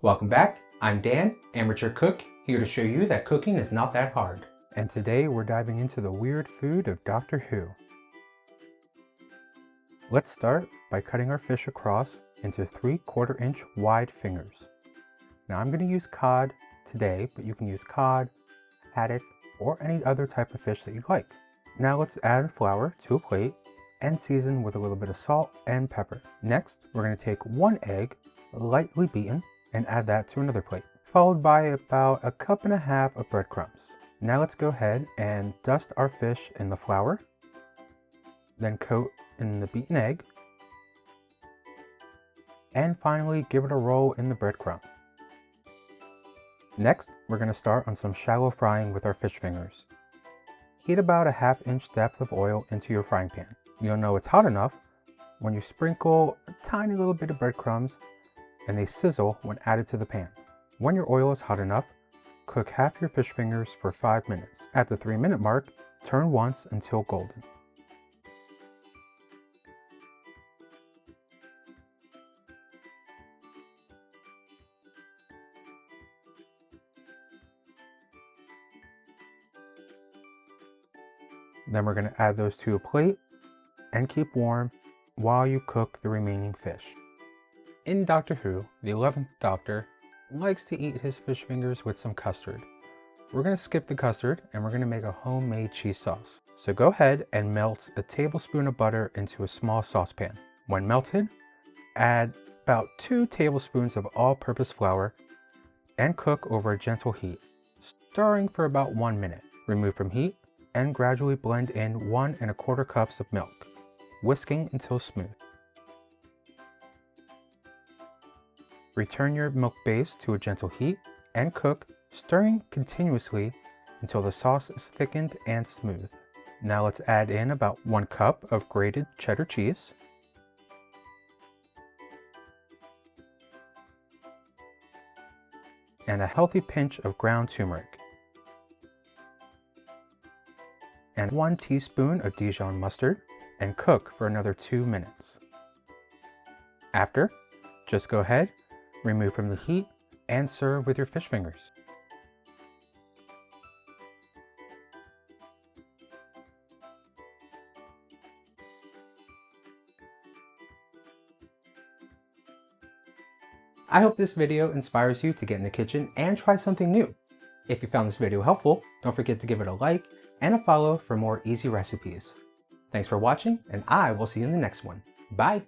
Welcome back. I'm Dan, amateur cook, here to show you that cooking is not that hard. And today we're diving into the weird food of Doctor Who. Let's start by cutting our fish across into 3/4 inch wide fingers. Now I'm going to use cod today, but you can use cod, haddock, or any other type of fish that you like. Now let's add flour to a plate and season with a little bit of salt and pepper. Next, we're going to take 1 egg, lightly beaten, and add that to another plate, followed by about 1.5 cups of breadcrumbs. Now let's go ahead and dust our fish in the flour, then coat in the beaten egg, and finally give it a roll in the breadcrumb. Next, we're going to start on some shallow frying with our fish fingers. Heat about 1/2 inch depth of oil into your frying pan. You'll know it's hot enough when you sprinkle a tiny little bit of breadcrumbs and they sizzle when added to the pan. When your oil is hot enough, cook half your fish fingers for 5 minutes. At the 3-minute mark, turn once until golden. Then we're going to add those to a plate and keep warm while you cook the remaining fish. In Doctor Who, the 11th Doctor likes to eat his fish fingers with some custard. We're going to skip the custard and we're going to make a homemade cheese sauce. So go ahead and melt a tablespoon of butter into a small saucepan. When melted, add about 2 tablespoons of all-purpose flour and cook over a gentle heat, stirring for about 1 minute. Remove from heat and gradually blend in 1¼ cups of milk, whisking until smooth. Return your milk base to a gentle heat and cook, stirring continuously until the sauce is thickened and smooth. Now let's add in about 1 cup of grated cheddar cheese, and a healthy pinch of ground turmeric, and 1 teaspoon of Dijon mustard, and cook for another 2 minutes. After, just go ahead, remove from the heat, and serve with your fish fingers. I hope this video inspires you to get in the kitchen and try something new. If you found this video helpful, don't forget to give it a like and a follow for more easy recipes. Thanks for watching, and I will see you in the next one. Bye!